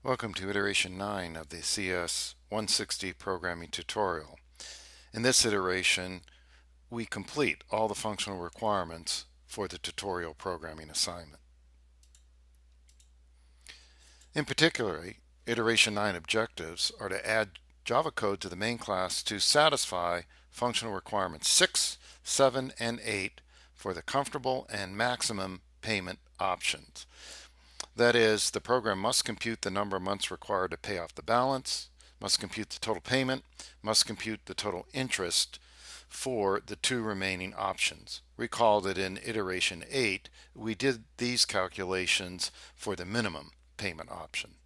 Welcome to iteration 9 of the CS160 programming tutorial. In this iteration, we complete all the functional requirements for the tutorial programming assignment. In particular, iteration 9 objectives are to add Java code to the main class to satisfy functional requirements 6, 7, and 8 for the comfortable and maximum payment options. That is, the program must compute the number of months required to pay off the balance, must compute the total payment, must compute the total interest for the two remaining options. Recall that in iteration 8, we did these calculations for the minimum payment option.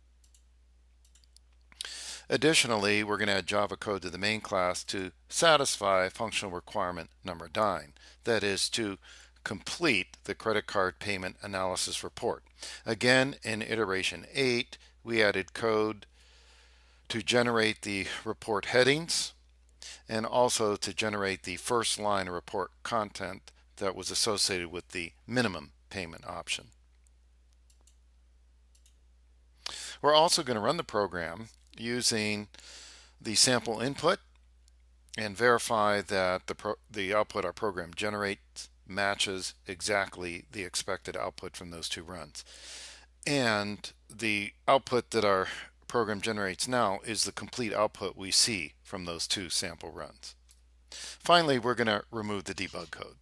Additionally, we're going to add Java code to the main class to satisfy functional requirement number 9. That is, to complete the credit card payment analysis report. Again, in iteration 8, we added code to generate the report headings and also to generate the first line of report content that was associated with the minimum payment option. We're also going to run the program using the sample input and verify that the output our program generates matches exactly the expected output from those two runs. And the output that our program generates now is the complete output we see from those two sample runs. Finally, we're going to remove the debug code.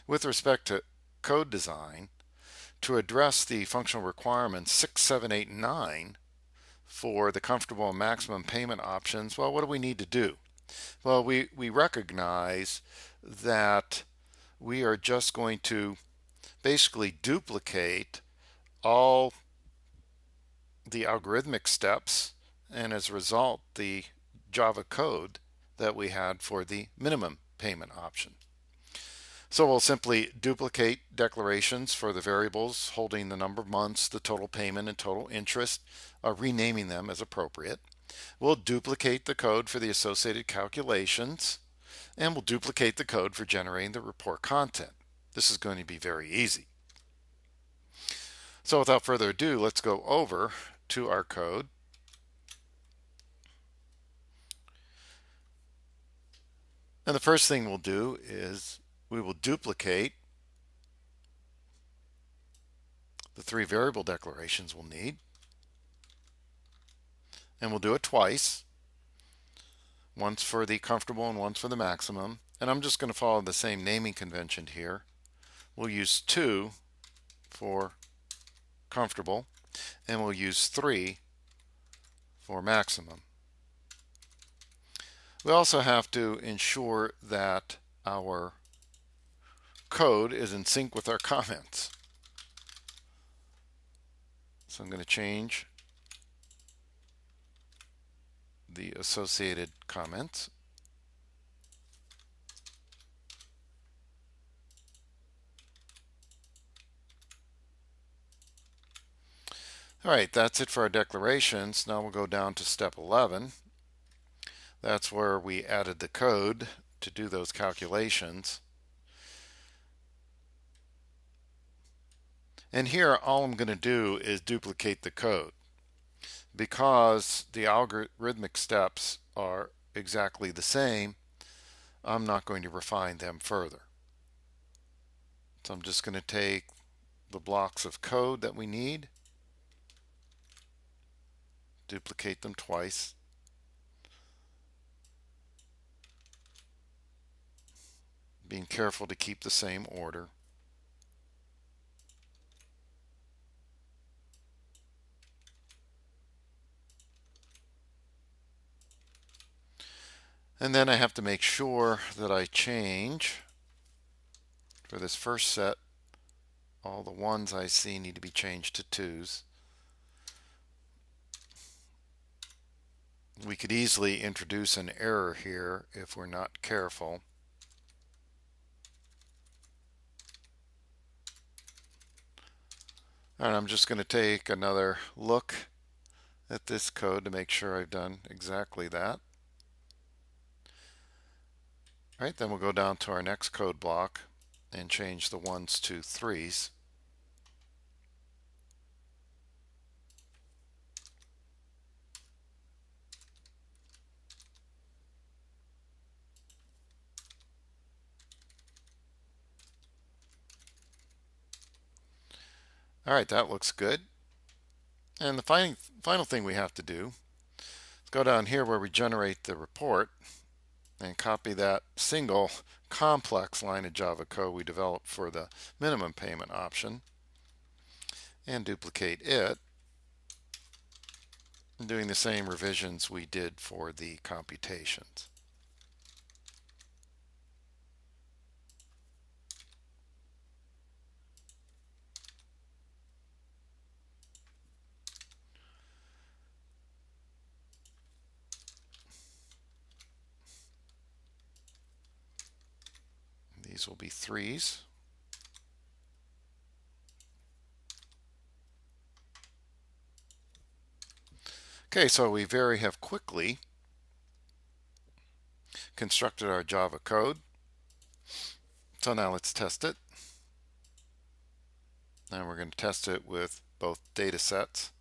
With respect to code design, to address the functional requirements 6, 7, 8, and 9 for the comfortable and maximum payment options, well, what do we need to do? Well, we recognize that we are just going to basically duplicate all the algorithmic steps and as a result the Java code that we had for the minimum payment option. So we'll simply duplicate declarations for the variables holding the number of months, the total payment, and total interest, renaming them as appropriate. We'll duplicate the code for the associated calculations, and we'll duplicate the code for generating the report content. This is going to be very easy. So without further ado, let's go over to our code. And the first thing we'll do is we will duplicate the three variable declarations we'll need. And we'll do it twice. Once for the comfortable and once for the maximum. And I'm just going to follow the same naming convention here. We'll use 2 for comfortable, and we'll use 3 for maximum. We also have to ensure that our code is in sync with our comments. So I'm going to change the associated comments. All right, that's it for our declarations. Now we'll go down to step 11. That's where we added the code to do those calculations. And here all I'm going to do is duplicate the code. Because the algorithmic steps are exactly the same, I'm not going to refine them further. So I'm just going to take the blocks of code that we need, duplicate them twice, being careful to keep the same order. And then I have to make sure that I change for this first set. All the ones I see need to be changed to 2s. We could easily introduce an error here if we're not careful. And I'm just going to take another look at this code to make sure I've done exactly that. All right, then we'll go down to our next code block and change the 1s to 3s. All right, that looks good. And the final thing we have to do is go down here where we generate the report and copy that single complex line of Java code we developed for the minimum payment option and duplicate it, doing the same revisions we did for the computations. These will be threes. Okay, so we have quickly constructed our Java code. So now let's test it. And we're going to test it with both data sets.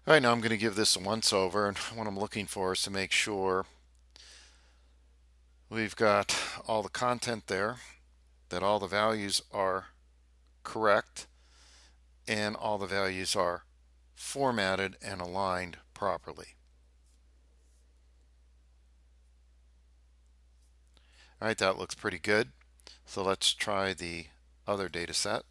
All right, now I'm going to give this a once over, and what I'm looking for is to make sure we've got all the content there, that all the values are correct, and all the values are formatted and aligned properly. All right, that looks pretty good. So let's try the other data set.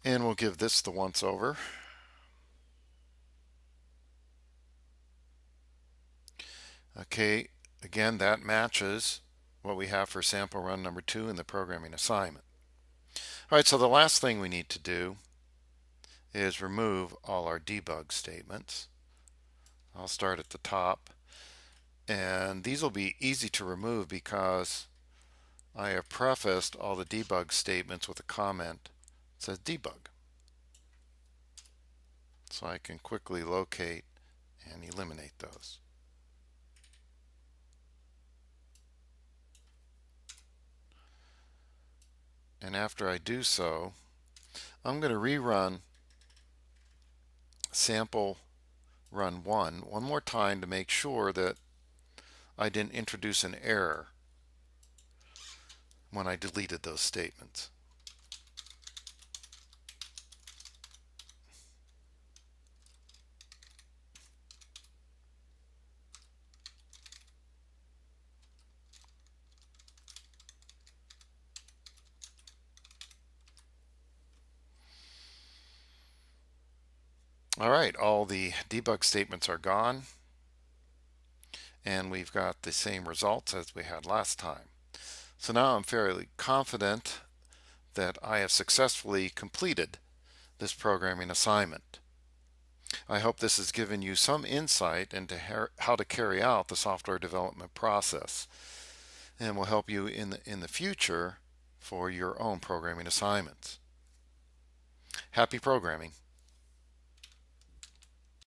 And we'll give this the once over. Okay, again, that matches what we have for sample run number 2 in the programming assignment. All right, so the last thing we need to do is remove all our debug statements. I'll start at the top, and these will be easy to remove because I have prefaced all the debug statements with a comment that says debug. So I can quickly locate and eliminate those. And after I do so, I'm going to rerun sample run one more time to make sure that I didn't introduce an error when I deleted those statements. All right, all the debug statements are gone, and we've got the same results as we had last time. So now I'm fairly confident that I have successfully completed this programming assignment. I hope this has given you some insight into how to carry out the software development process and will help you in the future for your own programming assignments. Happy programming.